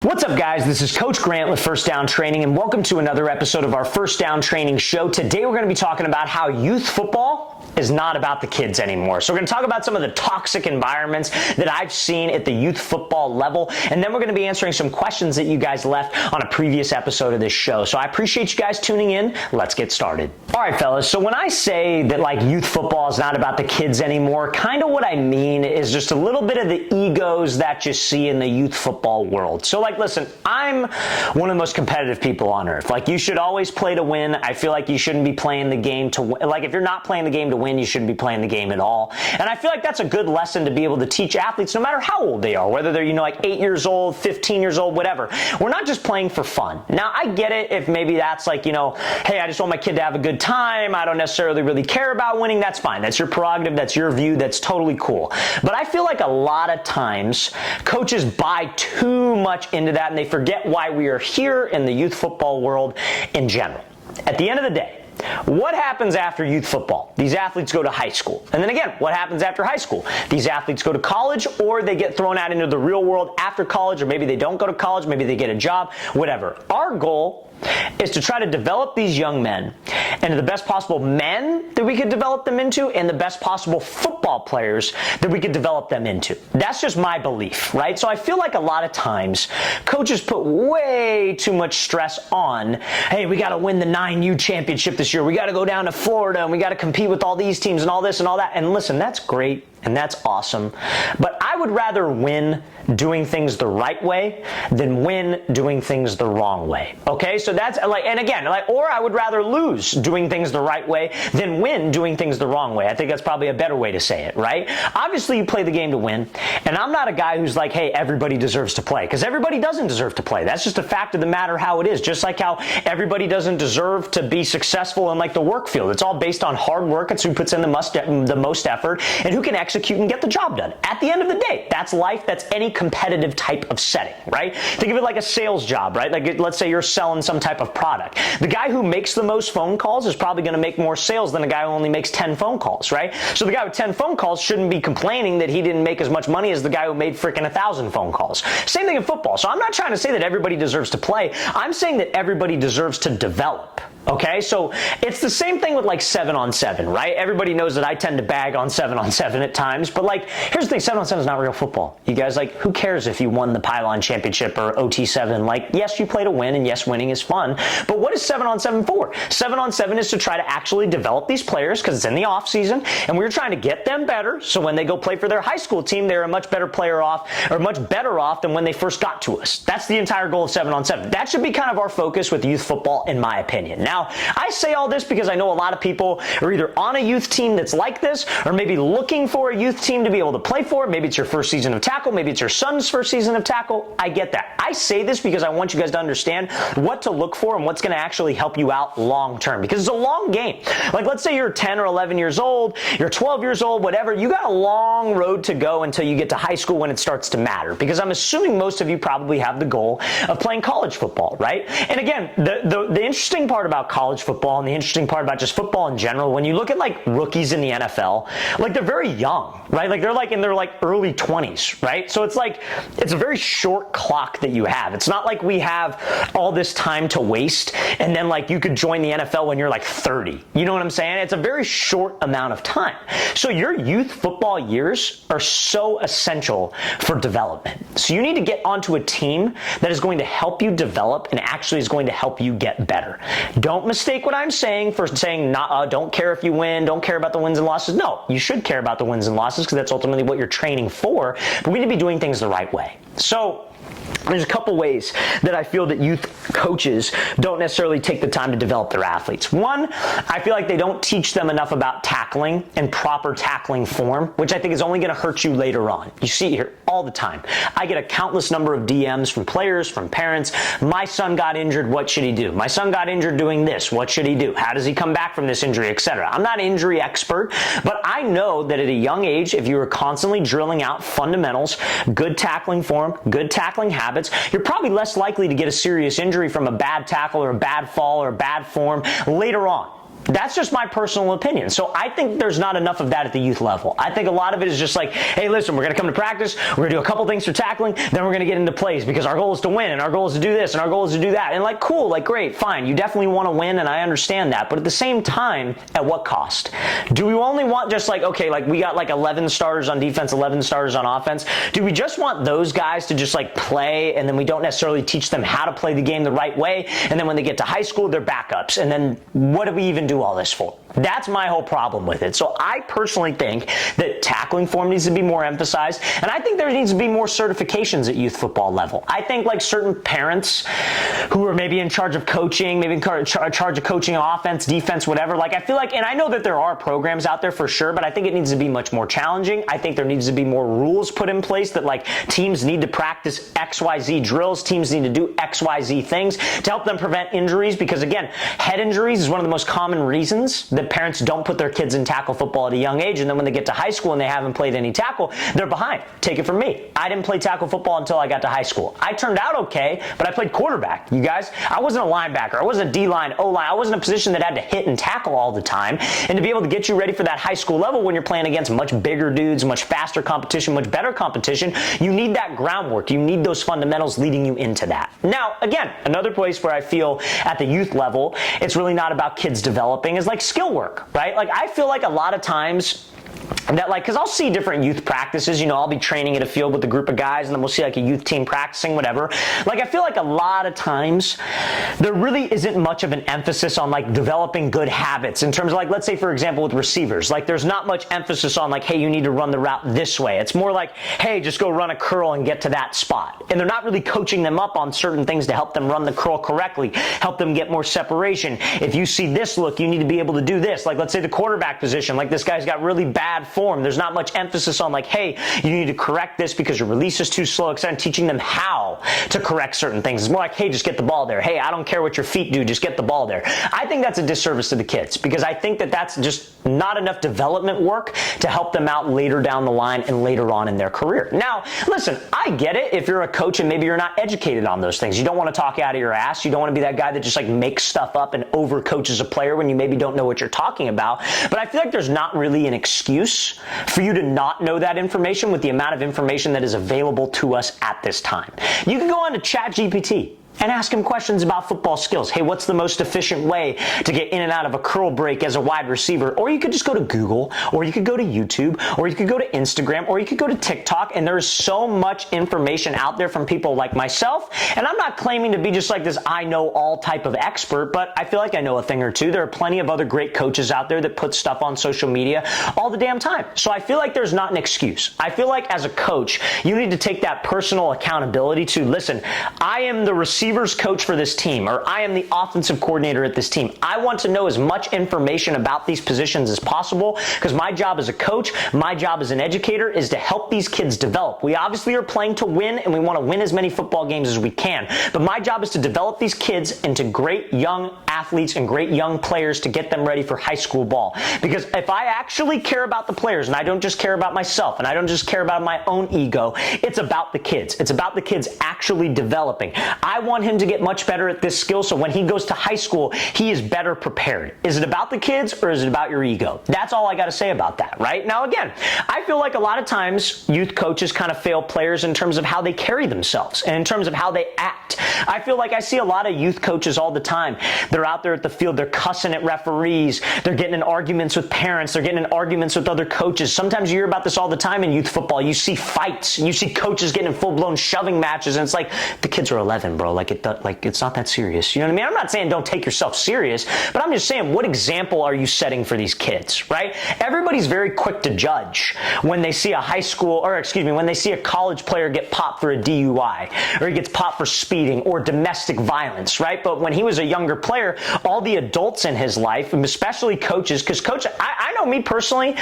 What's up, guys? This is Coach Grant with First Down Training, and welcome to another episode of our First Down Training show. Today, we're going to be talking about how youth football is not about the kids anymore. So we're going to talk about some of the toxic environments that I've seen at the youth football level, and then we're going to be answering some questions that you guys left on a previous episode of this show. So I appreciate you guys tuning in. Let's get started. All right, fellas. So when I say that youth football is not about the kids anymore, kind of what I mean is just a little bit of the egos that you see in the youth football world. So listen, I'm one of the most competitive people on earth. You should always play to win. I feel like you shouldn't be playing the game to win. If you're not playing the game to win, you shouldn't be playing the game at all. And I feel like that's a good lesson to be able to teach athletes, no matter how old they are, whether they're, 8 years old, 15 years old, whatever. We're not just playing for fun. Now, I get it if maybe that's hey, I just want my kid to have a good time. I don't necessarily really care about winning. That's fine. That's your prerogative. That's your view. That's totally cool. But I feel like a lot of times coaches buy too much into that, and they forget why we are here in the youth football world in general. At the end of the day, what happens after youth football? These athletes go to high school. And then again, what happens after high school? These athletes go to college, or they get thrown out into the real world after college, or maybe they don't go to college, maybe they get a job, whatever. Our goal is to try to develop these young men into the best possible men that we could develop them into and the best possible football players that we could develop them into. That's just my belief, right? So I feel like a lot of times coaches put way too much stress on, hey, we got to win the 9U championship this year. We got to go down to Florida and we got to compete with all these teams and all this and all that. And listen, that's great and that's awesome. But I would rather win doing things the right way than win doing things the wrong way. Okay? So that's and again, or I would rather lose doing things the right way than win doing things the wrong way. I think that's probably a better way to say it, right? Obviously, you play the game to win, and I'm not a guy who's hey, everybody deserves to play, because everybody doesn't deserve to play. That's just a fact of the matter how it is. Just like how everybody doesn't deserve to be successful in the work field. It's all based on hard work. It's who puts in the most effort and who can execute and get the job done. At the end of the day, that's life. That's any competitive type of setting, right? Think of it like a sales job, right? Let's say you're selling some type of product. The guy who makes the most phone calls is probably going to make more sales than the guy who only makes 10 phone calls, right? So the guy with 10 phone calls shouldn't be complaining that he didn't make as much money as the guy who made freaking 1,000 phone calls. Same thing in football. So I'm not trying to say that everybody deserves to play. I'm saying that everybody deserves to develop. Okay, so it's the same thing with 7-on-7, right? Everybody knows that I tend to bag on 7-on-7 at times, but here's the thing, 7-on-7 is not real football. You guys, who cares if you won the Pylon Championship or OT7? Yes, you play to win, and yes, winning is fun, but what is 7-on-7 for? 7-on-7 is to try to actually develop these players, because it's in the off season, and we're trying to get them better, so when they go play for their high school team, they're a much better player off, or much better off than when they first got to us. That's the entire goal of 7-on-7. That should be kind of our focus with youth football, in my opinion. Now, I say all this because I know a lot of people are either on a youth team that's like this, or maybe looking for a youth team to be able to play for. Maybe it's your first season of tackle. Maybe it's your son's first season of tackle. I get that. I say this because I want you guys to understand what to look for and what's going to actually help you out long term, because it's a long game. Let's say you're 10 or 11 years old, you're 12 years old, whatever. You got a long road to go until you get to high school when it starts to matter, because I'm assuming most of you probably have the goal of playing college football, right? And again, the interesting part about college football and the interesting part about just football in general, when you look at rookies in the NFL, they're very young, right? They're in their early 20s, right? So it's a very short clock that you have. It's not like we have all this time to waste and then you could join the NFL when you're 30. You know what I'm saying? It's a very short amount of time. So your youth football years are so essential for development. So you need to get onto a team that is going to help you develop and actually is going to help you get better. Don't mistake what I'm saying for saying don't care if you win, don't care about the wins and losses. No, you should care about the wins and losses, because that's ultimately what you're training for, but we need to be doing things the right way. So there's a couple ways that I feel that youth coaches don't necessarily take the time to develop their athletes. One, I feel like they don't teach them enough about tackling and proper tackling form, which I think is only going to hurt you later on. You see it here all the time. I get a countless number of DMs from players, from parents. My son got injured. What should he do? My son got injured doing this. What should he do? How does he come back from this injury, etc.? I'm not an injury expert, but I know that at a young age, if you are constantly drilling out fundamentals, good tackling form, good tackling habits, you're probably less likely to get a serious injury from a bad tackle or a bad fall or a bad form later on. That's just my personal opinion. So I think there's not enough of that at the youth level. I think a lot of it is just like, hey, listen, we're going to come to practice, we're going to do a couple things for tackling, then we're going to get into plays because our goal is to win and our goal is to do this and our goal is to do that. And like, cool, like great, fine. You definitely want to win and I understand that. But at the same time, at what cost? Do we only want just like, okay, like we got like 11 starters on defense, 11 starters on offense. Do we just want those guys to just like play and then we don't necessarily teach them how to play the game the right way? And then when they get to high school, they're backups. And then what do we even do all this for? That's my whole problem with it. So I personally think that tackling form needs to be more emphasized, and I think there needs to be more certifications at youth football level. I think like certain parents who are maybe in charge of coaching, maybe in charge of coaching offense, defense, whatever, like I feel like, and I know that there are programs out there for sure, but I think it needs to be much more challenging. I think there needs to be more rules put in place that like teams need to practice XYZ drills, teams need to do XYZ things to help them prevent injuries, because again, head injuries is one of the most common reasons that parents don't put their kids in tackle football at a young age, and then when they get to high school and they haven't played any tackle, they're behind. Take it from me. I didn't play tackle football until I got to high school. I turned out okay, but I played quarterback, you guys. I wasn't a linebacker. I wasn't a D-line, O-line. I wasn't a position that had to hit and tackle all the time. And to be able to get you ready for that high school level when you're playing against much bigger dudes, much faster competition, much better competition, you need that groundwork. You need those fundamentals leading you into that. Now, again, another place where I feel at the youth level, it's really not about kids developing is like skill work, right? Like I feel like a lot of times that like, cause I'll see different youth practices, you know, I'll be training at a field with a group of guys and then we'll see like a youth team practicing, whatever. Like, I feel like a lot of times there really isn't much of an emphasis on like developing good habits in terms of like, let's say for example, with receivers, like there's not much emphasis on like, hey, you need to run the route this way. It's more like, hey, just go run a curl and get to that spot. And they're not really coaching them up on certain things to help them run the curl correctly, help them get more separation. If you see this look, you need to be able to do this. Like, let's say the quarterback position, like this guy's got really bad form. There's not much emphasis on like, hey, you need to correct this because your release is too slow, etc. And teaching them how to correct certain things. It's more like, hey, just get the ball there. Hey, I don't care what your feet do, just get the ball there. I think that's a disservice to the kids because I think that that's just not enough development work to help them out later down the line and later on in their career. Now, listen, I get it if you're a coach and maybe you're not educated on those things. You don't want to talk out of your ass. You don't want to be that guy that just like makes stuff up and over coaches a player when you maybe don't know what you're talking about. But I feel like there's not really an excuse for you to not know that information with the amount of information that is available to us at this time. You can go on to ChatGPT and ask him questions about football skills. Hey, what's the most efficient way to get in and out of a curl break as a wide receiver? Or you could just go to Google, or you could go to YouTube, or you could go to Instagram, or you could go to TikTok, and there's so much information out there from people like myself. And I'm not claiming to be just like this I know all type of expert, but I feel like I know a thing or two. There are plenty of other great coaches out there that put stuff on social media all the damn time. So I feel like there's not an excuse. I feel like as a coach, you need to take that personal accountability to, listen, I am the receivers coach for this team, or I am the offensive coordinator at this team. I want to know as much information about these positions as possible because my job as a coach, my job as an educator is to help these kids develop. We obviously are playing to win and we want to win as many football games as we can, but my job is to develop these kids into great young athletes and great young players to get them ready for high school ball. Because if I actually care about the players and I don't just care about myself and I don't just care about my own ego, it's about the kids. It's about the kids actually developing. I want him to get much better at this skill so when he goes to high school, he is better prepared. Is it about the kids or is it about your ego? That's all I got to say about that, right? Now, again, I feel like a lot of times youth coaches kind of fail players in terms of how they carry themselves and in terms of how they act. I feel like I see a lot of youth coaches all the time. They're out there at the field, they're cussing at referees, they're getting in arguments with parents, they're getting in arguments with other coaches. Sometimes you hear about this all the time in youth football. You see fights, you see coaches getting in full-blown shoving matches, and it's like, the kids are 11, bro. Like it's not that serious. You know what I mean? I'm not saying don't take yourself serious, but I'm just saying, what example are you setting for these kids, right? Everybody's very quick to judge when they see a when they see a college player get popped for a DUI, or he gets popped for speeding or domestic violence, right? But when he was a younger player, all the adults in his life, especially coaches, because I know me personally,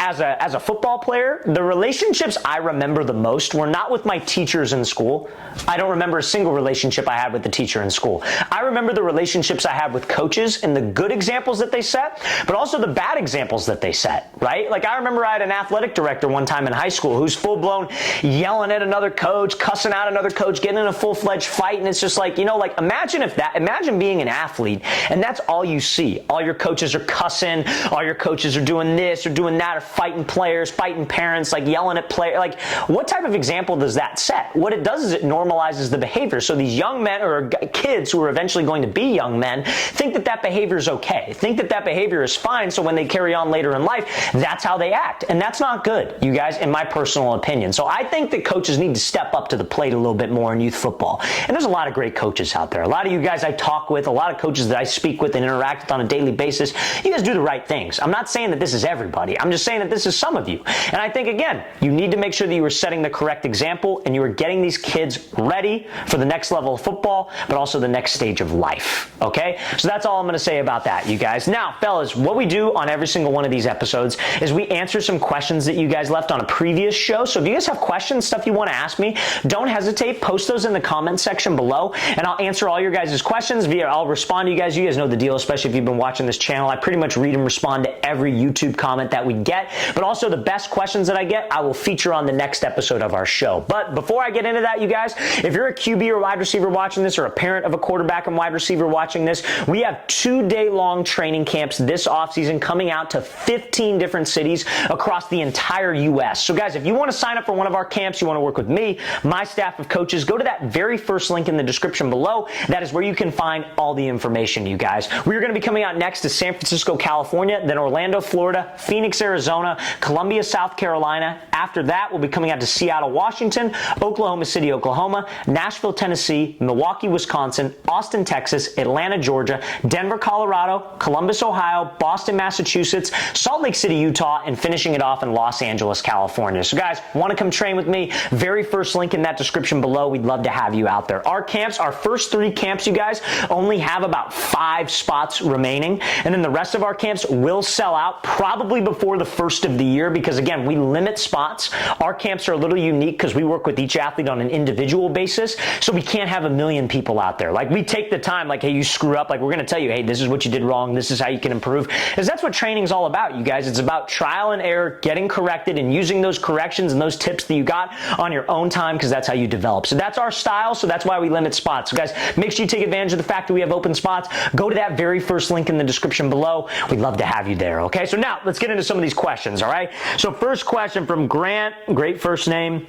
as a football player, the relationships I remember the most were not with my teachers in school. I don't remember a single relationship I had with the teacher in school. I remember the relationships I had with coaches and the good examples that they set, but also the bad examples that they set, right? Like I remember I had an athletic director one time in high school who's full-blown yelling at another coach, cussing out another coach, getting in a full-fledged fight, and it's just like, like imagine being an athlete and that's all you see. All your coaches are cussing, all your coaches are doing this or doing that, or fighting players, fighting parents, like yelling at players. Like, what type of example does that set? What it does is it normalizes the behavior. So these young men or kids who are eventually going to be young men think that behavior is okay, think that behavior is fine, so when they carry on later in life, that's how they act. And that's not good, you guys, in my personal opinion. So I think that coaches need to step up to the plate a little bit more in youth football. And there's a lot of great coaches out there. A lot of you guys I talk with, a lot of coaches that I speak with and interact with on a daily basis, you guys do the right things. I'm not saying that this is everybody. I'm just saying that this is some of you. And I think, again, you need to make sure that you are setting the correct example and you are getting these kids ready for the next level of football, but also the next stage of life, okay? So that's all I'm going to say about that, you guys. Now, fellas, what we do on every single one of these episodes is we answer some questions that you guys left on a previous show. So if you guys have questions, stuff you want to ask me, don't hesitate. Post those in the comment section below, and I'll answer all your guys' questions I'll respond to you guys. You guys know the deal, especially if you've been watching this channel. I pretty much read and respond to every YouTube comment that we get, but also the best questions that I get, I will feature on the next episode of our show. But before I get into that, you guys, if you're a QB or wide receiver watching this, or a parent of a quarterback and wide receiver watching this, we have 2-day-long training camps this offseason coming out to 15 different cities across the entire U.S. So guys, if you want to sign up for one of our camps, you want to work with me, my staff of coaches, go to that very first link in the description below. That is where you can find all the information, you guys. We are going to be coming out next to San Francisco, California, then Orlando, Florida, Phoenix, Arizona, Columbia, South Carolina. After that, we'll be coming out to Seattle, Washington, Oklahoma City, Oklahoma, Nashville, Tennessee, Milwaukee, Wisconsin, Austin, Texas, Atlanta, Georgia, Denver, Colorado, Columbus, Ohio, Boston, Massachusetts, Salt Lake City, Utah, and finishing it off in Los Angeles, California. So guys, want to come train with me? Very first link in that description below. We'd love to have you out there. Our camps, our first 3 camps, you guys, only have about 5 spots remaining, and then the rest of our camps will sell out probably before the first of the year because, again, we limit spots. Our camps are a little unique because we work with each athlete on an individual basis, so we can't have a million people out there. Like, we take the time, like, hey, you screw up, like, we're going to tell you, hey, this is what you did wrong, this is how you can improve, because that's what training's all about, you guys. It's about trial and error, getting corrected, and using those corrections and those tips that you got on your own time, because that's how you develop. So that's our style, so that's why we limit spots. So guys, make sure you take advantage of the fact that we have open spots. Go to that very first link in the description below. We'd love to have you there, okay? So now, let's get into some of these questions, all right? So first question from Grant, great first name,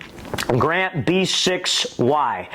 Grant B6Y.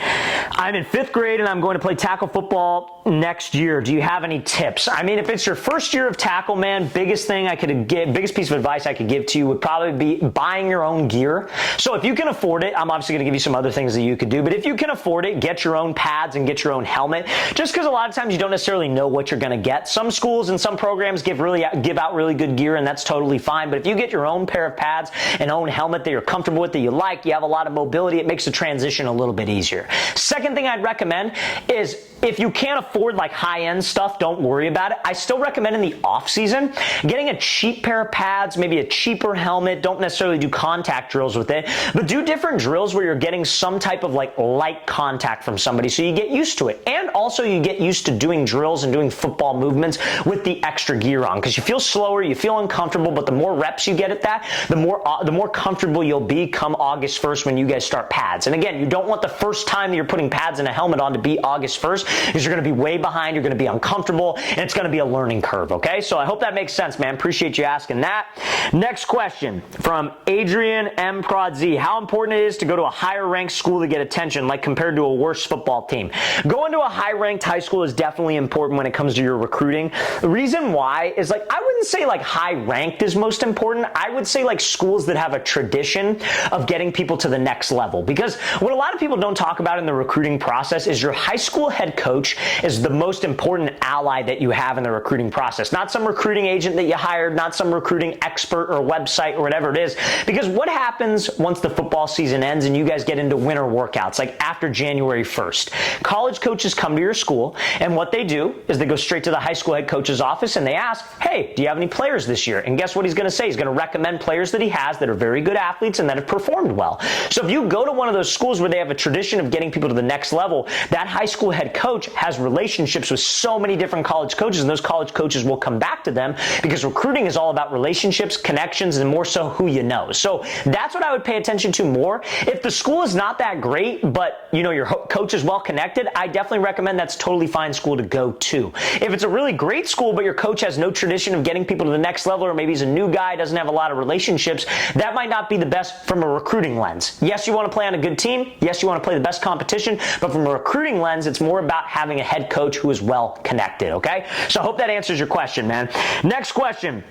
I'm in 5th grade and I'm going to play tackle football next year. Do you have any tips? I mean, if it's your first year of tackle, man, biggest piece of advice I could give to you would probably be buying your own gear. So if you can afford it, I'm obviously going to give you some other things that you could do, but if you can afford it, get your own pads and get your own helmet, just because a lot of times you don't necessarily know what you're going to get. Some schools and some programs give out really good gear, and that's totally fine, but if you get your own pair of pads and own helmet that you're comfortable with, that you like, you have a lot of mobility, it makes the transition a little bit easier. Second thing I'd recommend is, if you can't afford like high-end stuff, don't worry about it. I still recommend in the off-season getting a cheap pair of pads, maybe a cheaper helmet. Don't necessarily do contact drills with it, but do different drills where you're getting some type of like light contact from somebody so you get used to it. And also you get used to doing drills and doing football movements with the extra gear on, because you feel slower, you feel uncomfortable, but the more reps you get at that, the more comfortable you'll be come August 1st when you guys start pads. And again, you don't want the first time that you're putting pads and a helmet on to be August 1st, because you're going to be way behind, you're going to be uncomfortable, and it's going to be a learning curve, okay? So I hope that makes sense, man. Appreciate you asking that. Next question from Adrian M. Prod Z. How important it is to go to a higher ranked school to get attention, like compared to a worse football team? Going to a high ranked high school is definitely important when it comes to your recruiting. The reason why is, like, I wouldn't say like high ranked is most important. I would say like schools that have a tradition of getting people to the next level, because what a lot of people don't talk about in the recruiting process is your high school head coach is the most important ally that you have in the recruiting process. Not some recruiting agent that you hired, not some recruiting expert or website or whatever it is. Because what happens once the football season ends and you guys get into winter workouts, like after January 1st? College coaches come to your school, and what they do is they go straight to the high school head coach's office and they ask, hey, do you have any players this year? And guess what he's going to say He's going to recommend players that he has that are very good athletes and that have performed well. So if you go to one of those schools where they have a tradition of getting people to the next level, that high school head coach has relationships with so many different college coaches, and those college coaches will come back to them because recruiting is all about relationships, connections, and more so who you know. So that's what I would pay attention to more. If the school is not that great, but your coach is well connected, I definitely recommend that's totally fine school to go to. If it's a really great school, but your coach has no tradition of getting people to the next level, or maybe he's a new guy, doesn't have a lot of relationships, that might not be the best from a recruiting lens. Yes, you want to play on a good team. Yes, you want to play the best competition, but from a recruiting lens, it's more about having a head coach who is well connected, okay? So I hope that answers your question, man. Next question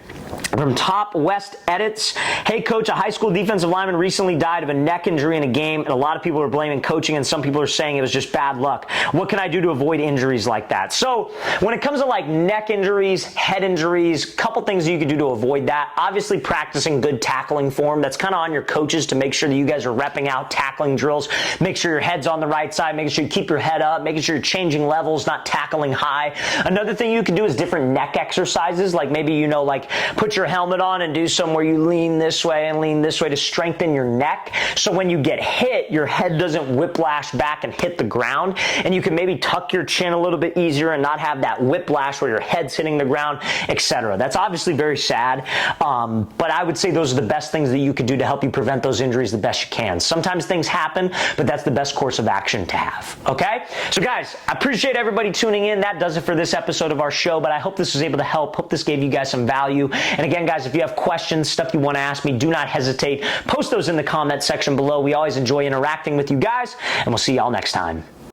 from Top West Edits. Hey, coach, a high school defensive lineman recently died of a neck injury in a game, and a lot of people are blaming coaching, and some people are saying it was just bad luck. What can I do to avoid injuries like that? So when it comes to like neck injuries, head injuries, couple things that you can do to avoid that. Obviously, practicing good tackling form. That's kind of on your coaches to make sure that you guys are repping out tackling drills. Make sure your head's on the right side, making sure you keep your head up, making sure you're changing levels, not tackling high. Another thing you can do is different neck exercises, like maybe, like put your helmet on and do some where you lean this way and lean this way to strengthen your neck. So when you get hit, your head doesn't whiplash back and hit the ground, and you can maybe tuck your chin a little bit easier and not have that whiplash where your head's hitting the ground, etc. That's obviously very sad, but I would say those are the best things that you could do to help you prevent those injuries the best you can. Sometimes things happen, but that's the best course of action to have, okay? So guys, I appreciate everybody tuning in. That does it for this episode of our show, but I hope this was able to help. Hope this gave you guys some value. And again, guys, if you have questions, stuff you want to ask me, do not hesitate. Post those in the comment section below. We always enjoy interacting with you guys, and we'll see y'all next time.